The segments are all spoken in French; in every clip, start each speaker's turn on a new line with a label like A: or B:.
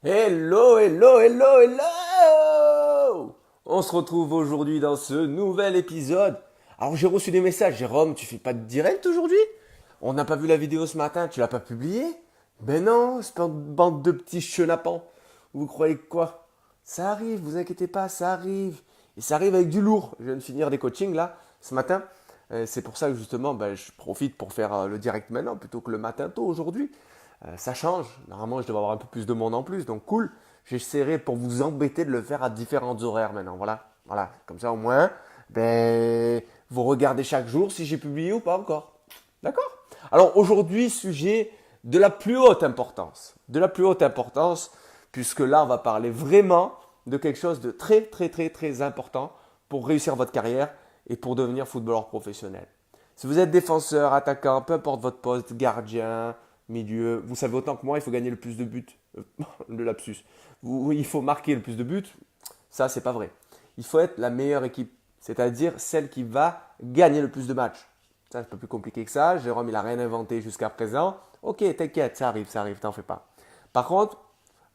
A: Hello, hello, hello, hello! On se retrouve aujourd'hui dans ce nouvel épisode. Alors j'ai reçu des messages. Jérôme, tu fais pas de direct aujourd'hui? On n'a pas vu la vidéo ce matin, tu l'as pas publiée? Ben non, c'est pas une bande de petits chenapans. Vous croyez quoi? Ça arrive, vous inquiétez pas, ça arrive. Et ça arrive avec du lourd. Je viens de finir des coachings là, ce matin. C'est pour ça que justement, je profite pour faire le direct maintenant plutôt que le matin tôt aujourd'hui. Ça change. Normalement, je devrais avoir un peu plus de monde en plus, donc cool. J'essaierai pour vous embêter de le faire à différents horaires maintenant. Voilà, voilà. Comme ça, au moins, vous regardez chaque jour si j'ai publié ou pas encore. D'accord? Alors aujourd'hui, sujet de la plus haute importance. De la plus haute importance, puisque là, on va parler vraiment de quelque chose de très, très, très, très important pour réussir votre carrière et pour devenir footballeur professionnel. Si vous êtes défenseur, attaquant, peu importe votre poste, gardien, milieu, vous savez autant que moi, il faut gagner le plus de buts. Le lapsus. Il faut marquer le plus de buts. Ça, c'est pas vrai. Il faut être la meilleure équipe, c'est-à-dire celle qui va gagner le plus de matchs. Ça, c'est un peu plus compliqué que ça. Jérôme, il n'a rien inventé jusqu'à présent. Ok, t'inquiète, ça arrive, t'en fais pas. Par contre,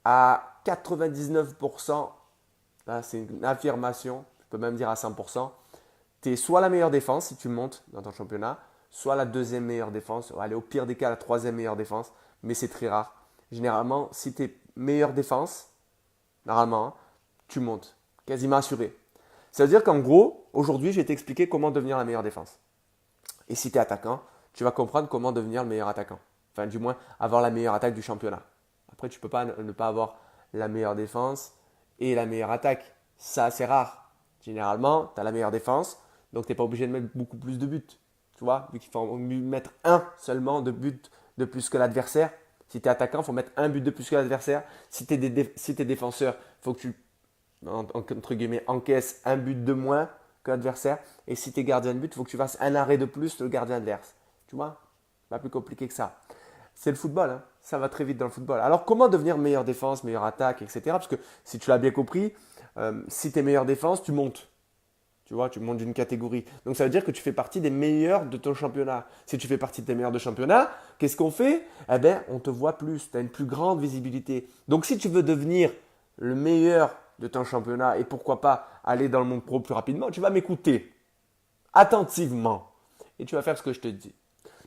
A: à 99%, là, c'est une affirmation, je peux même dire à 100%, tu es soit la meilleure défense si tu montes dans ton championnat, soit la deuxième meilleure défense, allez, au pire des cas, la troisième meilleure défense, mais c'est très rare. Généralement, si tu es meilleure défense, normalement, hein, tu montes, quasiment assuré. Ça veut dire qu'en gros, aujourd'hui, je vais t'expliquer comment devenir la meilleure défense. Et si tu es attaquant, tu vas comprendre comment devenir le meilleur attaquant. Enfin, du moins, avoir la meilleure attaque du championnat. Après, tu ne peux pas ne pas avoir la meilleure défense et la meilleure attaque. Ça, c'est rare. Généralement, tu as la meilleure défense, donc tu n'es pas obligé de mettre beaucoup plus de buts. Tu vois, vu qu'il faut mettre un seulement de but de plus que l'adversaire. Si tu es attaquant, il faut mettre un but de plus que l'adversaire. Si tu es défenseur, il faut que tu, entre guillemets, encaisses un but de moins que l'adversaire. Et si tu es gardien de but, il faut que tu fasses un arrêt de plus que le gardien adverse. Tu vois, pas plus compliqué que ça. C'est le football, hein. Ça va très vite dans le football. Alors comment devenir meilleure défense, meilleure attaque, etc. Parce que si tu l'as bien compris, si tu es meilleure défense, tu montes. Tu vois, tu montes d'une catégorie. Donc ça veut dire que tu fais partie des meilleurs de ton championnat. Si tu fais partie des meilleurs de championnat, qu'est-ce qu'on fait? Eh bien, on te voit plus, tu as une plus grande visibilité. Donc si tu veux devenir le meilleur de ton championnat et pourquoi pas aller dans le monde pro plus rapidement, tu vas m'écouter attentivement et tu vas faire ce que je te dis.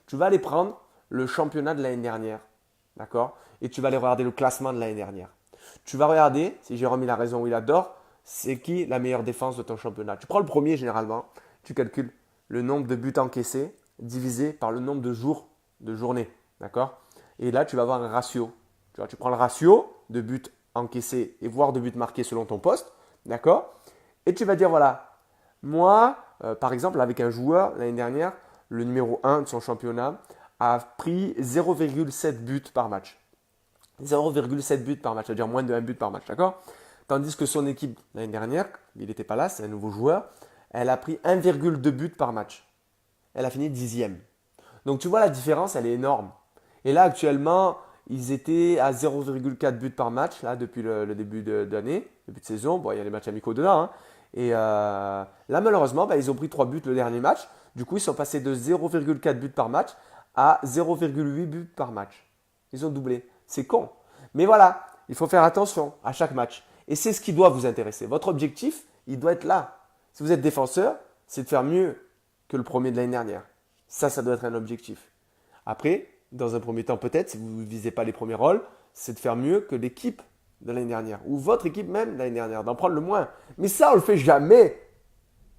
A: Tu vas aller prendre le championnat de l'année dernière, d'accord? Et tu vas aller regarder le classement de l'année dernière. Tu vas regarder, si Jérôme il a raison ou il adore, c'est qui la meilleure défense de ton championnat. Tu prends le premier généralement, tu calcules le nombre de buts encaissés divisé par le nombre de jours de journée, d'accord? Et là, tu vas avoir un ratio. Tu vois, tu prends le ratio de buts encaissés et voire de buts marqués selon ton poste, d'accord? Et tu vas dire, voilà, moi, par exemple, avec un joueur l'année dernière, le numéro un de son championnat a pris 0,7 buts par match. 0,7 buts par match, c'est-à-dire moins de 1 but par match, d'accord? Tandis que son équipe l'année dernière, il n'était pas là, c'est un nouveau joueur, elle a pris 1,2 buts par match. Elle a fini dixième. Donc tu vois la différence, elle est énorme. Et là actuellement, ils étaient à 0,4 buts par match là depuis le début d'année, début de saison. Bon, il y a les matchs amicaux dedans, hein. Et là malheureusement, ils ont pris 3 buts le dernier match. Du coup, ils sont passés de 0,4 buts par match à 0,8 buts par match. Ils ont doublé. C'est con. Mais voilà, il faut faire attention à chaque match. Et c'est ce qui doit vous intéresser. Votre objectif, il doit être là. Si vous êtes défenseur, c'est de faire mieux que le premier de l'année dernière. Ça doit être un objectif. Après, dans un premier temps, peut-être, si vous ne visez pas les premiers rôles, c'est de faire mieux que l'équipe de l'année dernière. Ou votre équipe même de l'année dernière, d'en prendre le moins. Mais ça, on ne le fait jamais.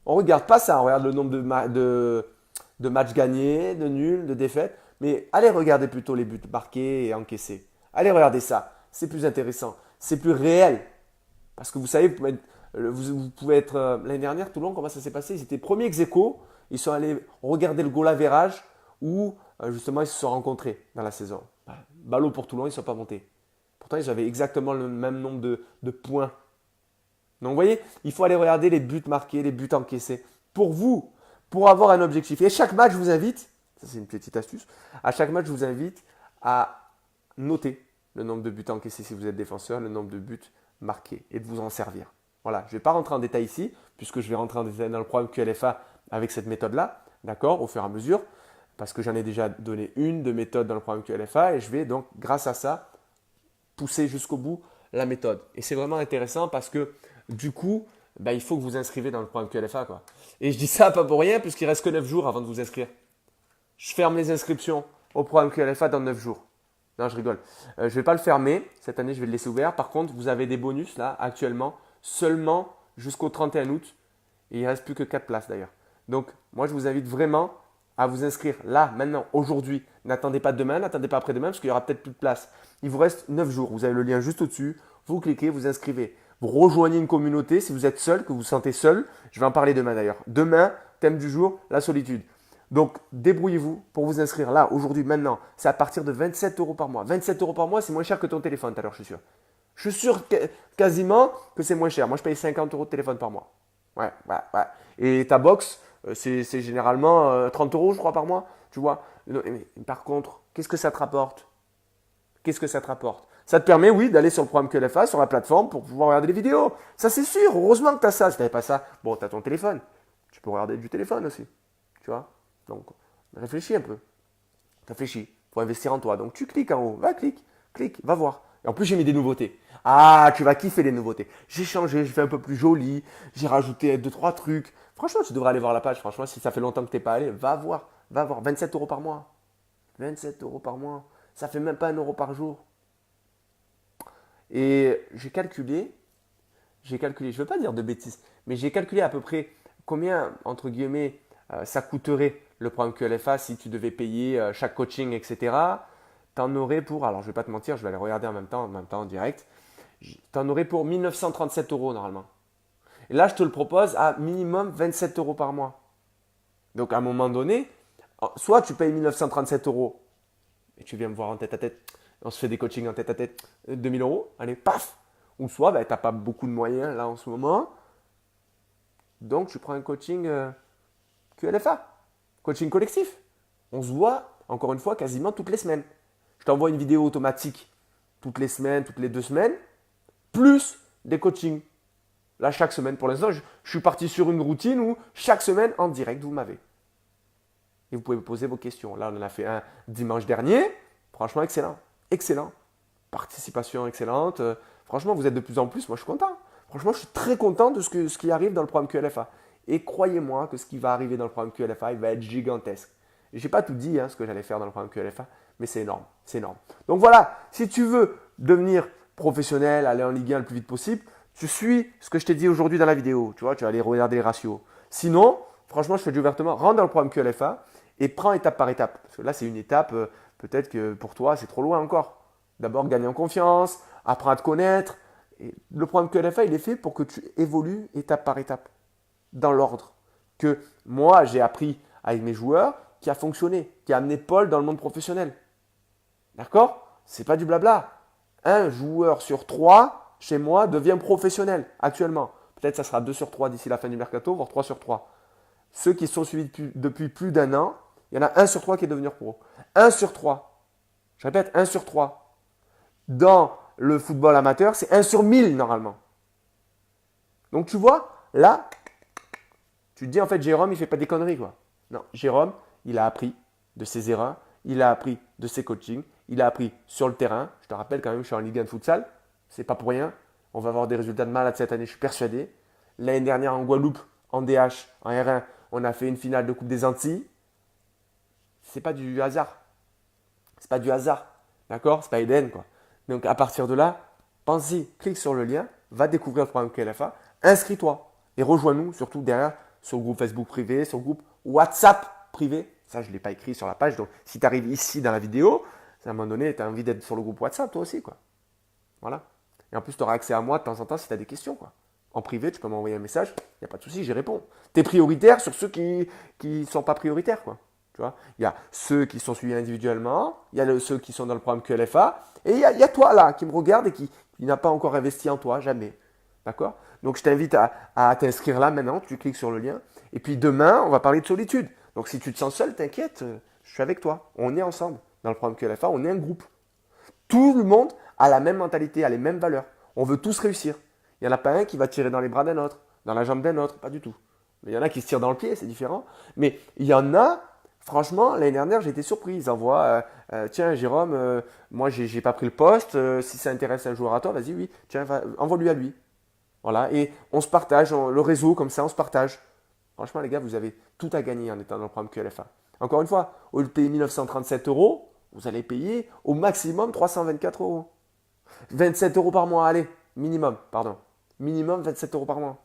A: On ne regarde pas ça. On regarde le nombre de matchs gagnés, de nuls, de défaites. Mais allez regarder plutôt les buts marqués et encaissés. Allez regarder ça. C'est plus intéressant. C'est plus réel. Parce que vous savez, vous pouvez être. L'année dernière, Toulon, comment ça s'est passé? Ils étaient premiers ex-aequo. Ils sont allés regarder le goal average où justement ils se sont rencontrés dans la saison. Ballot pour Toulon, ils ne sont pas montés. Pourtant, ils avaient exactement le même nombre de points. Donc vous voyez, il faut aller regarder les buts marqués, les buts encaissés. Pour vous, pour avoir un objectif. Et chaque match, je vous invite, ça c'est une petite astuce, à chaque match, je vous invite à noter le nombre de buts encaissés si vous êtes défenseur, le nombre de buts marqués et de vous en servir. Voilà, je ne vais pas rentrer en détail ici, puisque je vais rentrer en détail dans le programme QLFA avec cette méthode-là, d'accord, au fur et à mesure, parce que j'en ai déjà donné une de méthode dans le programme QLFA et je vais donc, grâce à ça, pousser jusqu'au bout la méthode. Et c'est vraiment intéressant parce que du coup, il faut que vous inscrivez dans le programme QLFA, quoi. Et je dis ça pas pour rien puisqu'il reste que 9 jours avant de vous inscrire. Je ferme les inscriptions au programme QLFA dans 9 jours. Non, je rigole. Je ne vais pas le fermer. Cette année, je vais le laisser ouvert. Par contre, vous avez des bonus là actuellement seulement jusqu'au 31 août. Et il ne reste plus que 4 places d'ailleurs. Donc, moi, je vous invite vraiment à vous inscrire là, maintenant, aujourd'hui. N'attendez pas demain, n'attendez pas après-demain parce qu'il y aura peut-être plus de place. Il vous reste 9 jours. Vous avez le lien juste au-dessus. Vous cliquez, vous inscrivez. Vous rejoignez une communauté si vous êtes seul, que vous vous sentez seul. Je vais en parler demain d'ailleurs. Demain, thème du jour, la solitude. Donc, débrouillez-vous pour vous inscrire là, aujourd'hui, maintenant. C'est à partir de 27 euros par mois. 27 euros par mois, c'est moins cher que ton téléphone, tout à l'heure, je suis sûr. Je suis sûr quasiment que c'est moins cher. Moi, je paye 50 euros de téléphone par mois. Ouais. Et ta box, c'est généralement 30 euros, je crois, par mois. Tu vois. Mais par contre, qu'est-ce que ça te rapporte? Qu'est-ce que ça te rapporte? Ça te permet, oui, d'aller sur le programme QLFA, sur la plateforme, pour pouvoir regarder les vidéos. Ça, c'est sûr. Heureusement que tu as ça. Si tu n'avais pas ça, bon, tu as ton téléphone. Tu peux regarder du téléphone aussi. Tu vois. Donc, réfléchis un peu. Réfléchis. Il faut investir en toi. Donc, tu cliques en haut. Va, clique, va voir. Et en plus, j'ai mis des nouveautés. Ah, tu vas kiffer les nouveautés. J'ai changé, j'ai fait un peu plus joli. J'ai rajouté 2-3 trucs. Franchement, tu devrais aller voir la page. Franchement, si ça fait longtemps que tu n'es pas allé, va voir. Va voir. 27 euros par mois. 27 euros par mois. Ça fait même pas 1 euro par jour. Et j'ai calculé, je ne veux pas dire de bêtises, mais j'ai calculé à peu près combien, entre guillemets, ça coûterait le programme QLFA si tu devais payer chaque coaching, etc. Tu en aurais pour, alors je ne vais pas te mentir, je vais aller regarder en même temps en direct, tu en aurais pour 1937 euros normalement. Et là, je te le propose à minimum 27 euros par mois. Donc à un moment donné, soit tu payes 1937 euros et tu viens me voir en tête à tête, on se fait des coachings en tête à tête, 2000 euros, allez, paf. Ou soit, tu n'as pas beaucoup de moyens là en ce moment. Donc, tu prends un coaching QLFA, coaching collectif. On se voit, encore une fois, quasiment toutes les semaines. Je t'envoie une vidéo automatique toutes les semaines, toutes les 2 semaines, plus des coachings. Là, chaque semaine, pour l'instant, je suis parti sur une routine où chaque semaine, en direct, vous m'avez. Et vous pouvez me poser vos questions. Là, on en a fait un dimanche dernier. Franchement, excellent. Excellent. Participation excellente. Franchement, vous êtes de plus en plus. Moi, je suis content. Franchement, je suis très content de ce qui arrive dans le programme QLFA. Et croyez-moi que ce qui va arriver dans le programme QLFA, il va être gigantesque. Je n'ai pas tout dit ce que j'allais faire dans le programme QLFA, mais c'est énorme. C'est énorme. Donc voilà, si tu veux devenir professionnel, aller en Ligue 1 le plus vite possible, tu suis ce que je t'ai dit aujourd'hui dans la vidéo. Tu vois, tu vas aller regarder les ratios. Sinon, franchement, je te dis ouvertement, rentre dans le programme QLFA et prends étape par étape. Parce que là, c'est une étape, peut-être que pour toi, c'est trop loin encore. D'abord, gagner en confiance, apprendre à te connaître. Et le programme QLFA, il est fait pour que tu évolues étape par étape, dans l'ordre. Que moi, j'ai appris avec mes joueurs, qui a fonctionné, qui a amené Paul dans le monde professionnel. D'accord? C'est pas du blabla. Un joueur sur 3, chez moi, devient professionnel actuellement. Peut-être ça sera 2 sur 3 d'ici la fin du mercato, voire 3 sur 3. Ceux qui sont suivis depuis plus d'1 an, il y en a 1 sur 3 qui est devenu pro. 1 sur 3. Je répète, 1 sur 3. Dans le football amateur, c'est 1 sur 1000 normalement. Donc tu vois, là, tu te dis en fait, Jérôme, il ne fait pas des conneries, quoi. Non, Jérôme, il a appris de ses erreurs, il a appris de ses coachings, il a appris sur le terrain. Je te rappelle quand même, je suis en Ligue 1 de futsal, c'est pas pour rien. On va avoir des résultats de malade cette année, je suis persuadé. L'année dernière en Guadeloupe, en DH, en R1, on a fait une finale de Coupe des Antilles. C'est pas du hasard. C'est pas du hasard. D'accord? C'est pas Eden, quoi. Donc à partir de là, pense-y, clique sur le lien, va découvrir le programme QLFA, inscris-toi et rejoins-nous surtout derrière sur le groupe Facebook privé, sur le groupe WhatsApp privé. Ça, je ne l'ai pas écrit sur la page. Donc si tu arrives ici dans la vidéo, à un moment donné, tu as envie d'être sur le groupe WhatsApp toi aussi, quoi. Voilà. Et en plus, tu auras accès à moi de temps en temps si tu as des questions, quoi. En privé, tu peux m'envoyer un message, il n'y a pas de souci, j'y réponds. Tu es prioritaire sur ceux qui ne sont pas prioritaires, quoi. Tu vois, il y a ceux qui sont suivis individuellement, il y a ceux qui sont dans le programme QLFA, et il y a toi là qui me regarde et qui n'a pas encore investi en toi, jamais. D'accord? Donc je t'invite à t'inscrire là maintenant, tu cliques sur le lien. Et puis demain, on va parler de solitude. Donc si tu te sens seul, t'inquiète, je suis avec toi. On est ensemble dans le programme QLFA, on est un groupe. Tout le monde a la même mentalité, a les mêmes valeurs. On veut tous réussir. Il n'y en a pas un qui va tirer dans les bras d'un autre, dans la jambe d'un autre, pas du tout. Il y en a qui se tirent dans le pied, c'est différent. Mais il y en a, Franchement, l'année dernière, j'ai été surpris. Ils envoient, tiens, Jérôme, moi, j'ai pas pris le poste. Si ça intéresse un joueur à toi, vas-y, oui, tiens, envoie-lui à lui. Voilà, et on se partage, le réseau, comme ça, on se partage. Franchement, les gars, vous avez tout à gagner en étant dans le programme QLFA. Encore une fois, au lieu de payer 1937 euros, vous allez payer au maximum 324 euros. 27 euros par mois, allez, minimum, pardon. Minimum 27 euros par mois.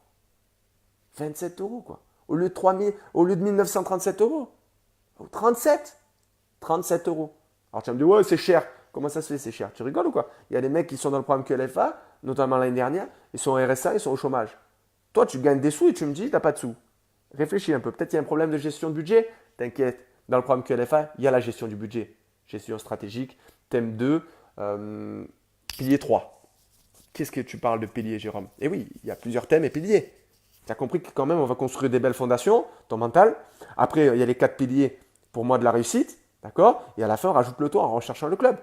A: 27 euros, quoi. Au lieu de 1937 euros. 37 37 euros. Alors tu vas me dire, ouais, c'est cher. Comment ça se fait, c'est cher? Tu rigoles ou quoi? Il y a des mecs qui sont dans le programme QLFA, notamment l'année dernière, ils sont au RSA, ils sont au chômage. Toi, tu gagnes des sous et tu me dis, t'as pas de sous. Réfléchis un peu. Peut-être qu'il y a un problème de gestion de budget. T'inquiète. Dans le programme QLFA, il y a la gestion du budget. Gestion stratégique, thème 2, pilier 3. Qu'est-ce que tu parles de pilier, Jérôme? Eh oui, il y a plusieurs thèmes et piliers. Tu as compris que quand même, on va construire des belles fondations, ton mental. Après, il y a les 4 piliers pour moi de la réussite. D'accord? Et à la fin, on rajoute le toit en recherchant le club.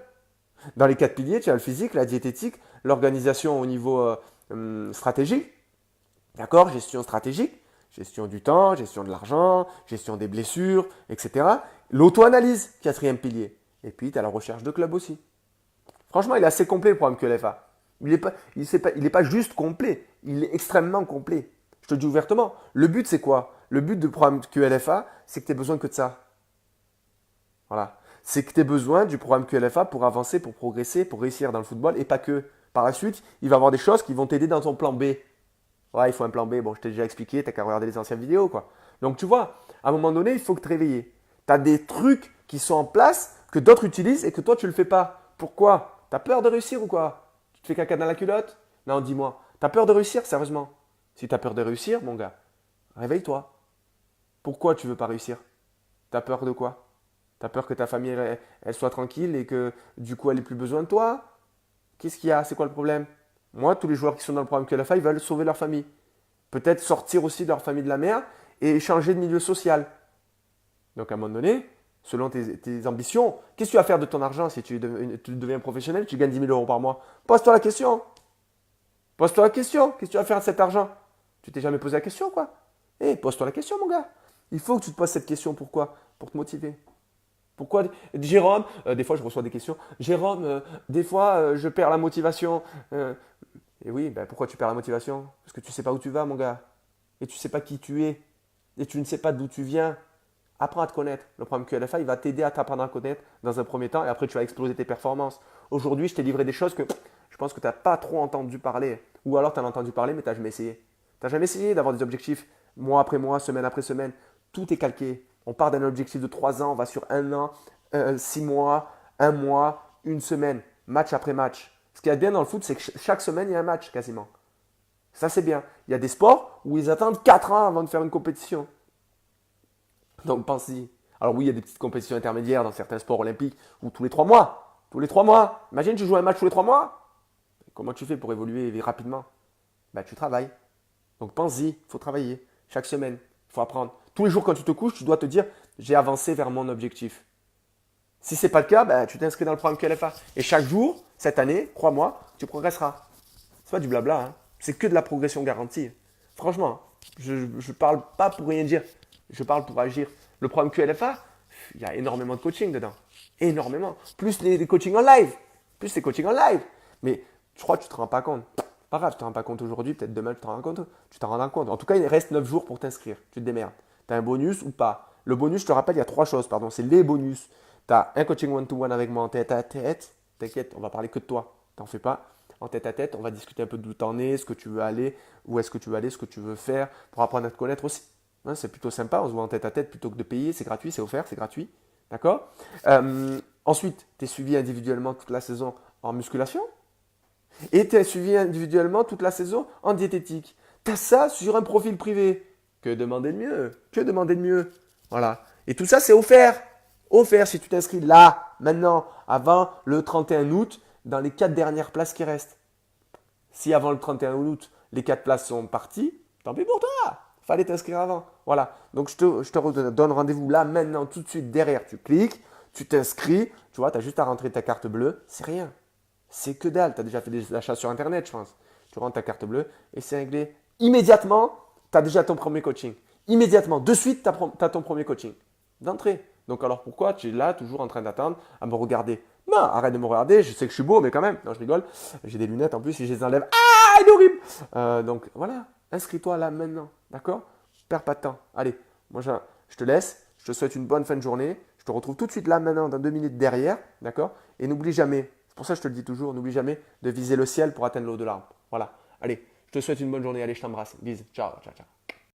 A: Dans les 4 piliers, tu as le physique, la diététique, l'organisation au niveau stratégique. D'accord? Gestion stratégique, gestion du temps, gestion de l'argent, gestion des blessures, etc. L'auto-analyse, quatrième pilier. Et puis, tu as la recherche de club aussi. Franchement, il est assez complet le programme QLFA. Il n'est pas juste complet, il est extrêmement complet. Je te le dis ouvertement. Le but, c'est quoi? Le but du programme QLFA, c'est que tu aies besoin que de ça. Voilà. C'est que tu aies besoin du programme QLFA pour avancer, pour progresser, pour réussir dans le football et pas que. Par la suite, il va y avoir des choses qui vont t'aider dans ton plan B. Ouais, il faut un plan B. Bon, je t'ai déjà expliqué, tu n'as qu'à regarder les anciennes vidéos, quoi. Donc, tu vois, à un moment donné, il faut que te réveiller. Tu as des trucs qui sont en place que d'autres utilisent et que toi, tu ne le fais pas. Pourquoi? Tu as peur de réussir ou quoi? Tu te fais caca dans la culotte? Non, dis-moi. Tu as peur de réussir, sérieusement? Si tu as peur de réussir, mon gars, réveille-toi. Pourquoi tu ne veux pas réussir? Tu as peur de quoi? Tu as peur que ta famille, elle soit tranquille et que du coup, elle n'ait plus besoin de toi? Qu'est-ce qu'il y a? C'est quoi le problème? Moi, tous les joueurs qui sont dans le programme QLFA, ils veulent sauver leur famille. Peut-être sortir aussi de leur famille de la mer et changer de milieu social. Donc à un moment donné, selon tes ambitions, qu'est-ce que tu vas faire de ton argent si tu deviens professionnel, tu gagnes 10 000 euros par mois? Pose-toi la question. Pose-toi la question. Qu'est-ce que tu vas faire de cet argent? Tu t'es jamais posé la question, quoi? Pose-toi la question, mon gars. Il faut que tu te poses cette question. Pourquoi? Pour te motiver. Pourquoi? Jérôme, des fois je reçois des questions. Jérôme, des fois je perds la motivation. Et oui, ben pourquoi tu perds la motivation? Parce que tu ne sais pas où tu vas, mon gars. Et tu ne sais pas qui tu es. Et tu ne sais pas d'où tu viens. Apprends à te connaître. Le programme QLFA, il va t'aider à t'apprendre à connaître dans un premier temps et après tu vas exploser tes performances. Aujourd'hui, je t'ai livré des choses que je pense que tu n'as pas trop entendu parler. Ou alors tu en as entendu parler mais tu n'as jamais essayé. Tu n'as jamais essayé d'avoir des objectifs mois après mois, semaine après semaine. Tout est calqué. On part d'un objectif de 3 ans, on va sur 1 an, 6 mois, 1 mois, une semaine, match après match. Ce qu'il y a de bien dans le foot, c'est que chaque semaine, il y a un match quasiment. Ça, c'est bien. Il y a des sports où ils attendent 4 ans avant de faire une compétition. Donc, pense-y. Alors oui, il y a des petites compétitions intermédiaires dans certains sports olympiques où tous les 3 mois. Tous les 3 mois. Imagine, tu joues un match tous les 3 mois. Comment tu fais pour évoluer rapidement? Ben, tu travailles. Donc, pense-y. Il faut travailler. Chaque semaine. Il faut apprendre. Tous les jours, quand tu te couches, tu dois te dire, j'ai avancé vers mon objectif. Si ce n'est pas le cas, ben, tu t'inscris dans le programme QLFA. Et chaque jour, cette année, crois-moi, tu progresseras. C'est pas du blabla, hein. C'est que de la progression garantie. Franchement, je ne parle pas pour rien dire. Je parle pour agir. Le programme QLFA, il y a énormément de coaching dedans. Énormément. Plus les coachings en live. Plus les coachings en live. Mais je crois que tu ne te rends pas compte. Pas grave, tu ne te rends pas compte aujourd'hui, peut-être demain tu t'en rends compte. Tu t'en rends compte. En tout cas, il reste 9 jours pour t'inscrire. Tu te démerdes. Tu as un bonus ou pas? Le bonus, je te rappelle, il y a 3 choses. Pardon, c'est les bonus. Tu as un coaching one-to-one avec moi en tête à tête. T'inquiète, on va parler que de toi. T'en fais pas. En tête à tête, on va discuter un peu d'où t'en es, ce que tu veux aller, où est-ce que tu veux aller, ce que tu veux faire, pour apprendre à te connaître aussi. Hein, c'est plutôt sympa, on se voit en tête à tête plutôt que de payer. C'est gratuit, c'est offert, c'est gratuit. D'accord? Ensuite, tu es suivi individuellement toute la saison en musculation. Et tu es suivi individuellement toute la saison en diététique. Tu as ça sur un profil privé. Que demander de mieux? Que demander de mieux? Voilà. Et tout ça, c'est offert. Offert si tu t'inscris là, maintenant, avant le 31 août, dans les 4 dernières places qui restent. Si avant le 31 août, les 4 places sont parties, tant pis pour toi. Fallait t'inscrire avant. Voilà. Donc, je te donne rendez-vous là, maintenant, tout de suite, derrière. Tu cliques, tu t'inscris. Tu vois, tu as juste à rentrer ta carte bleue. C'est rien. C'est que dalle. Tu as déjà fait des achats sur Internet, je pense. Tu rentres ta carte bleue et c'est réglé. Immédiatement, tu as déjà ton premier coaching. Immédiatement, de suite, tu as ton premier coaching. D'entrée. Donc alors pourquoi tu es là toujours en train d'attendre à me regarder? Non, arrête de me regarder, je sais que je suis beau, mais quand même. Non, je rigole. J'ai des lunettes en plus, si je les enlève, ah, il est horrible. Donc voilà, inscris-toi là maintenant, d'accord? Perds pas de temps. Allez, moi je te laisse, je te souhaite une bonne fin de journée. Je te retrouve tout de suite là maintenant, dans 2 minutes derrière, d'accord? Et n'oublie jamais, c'est pour ça que je te le dis toujours, n'oublie jamais de viser le ciel pour atteindre le haut de l'arbre. Voilà, allez, je te souhaite une bonne journée, allez, je t'embrasse. Bisous, ciao, ciao, ciao.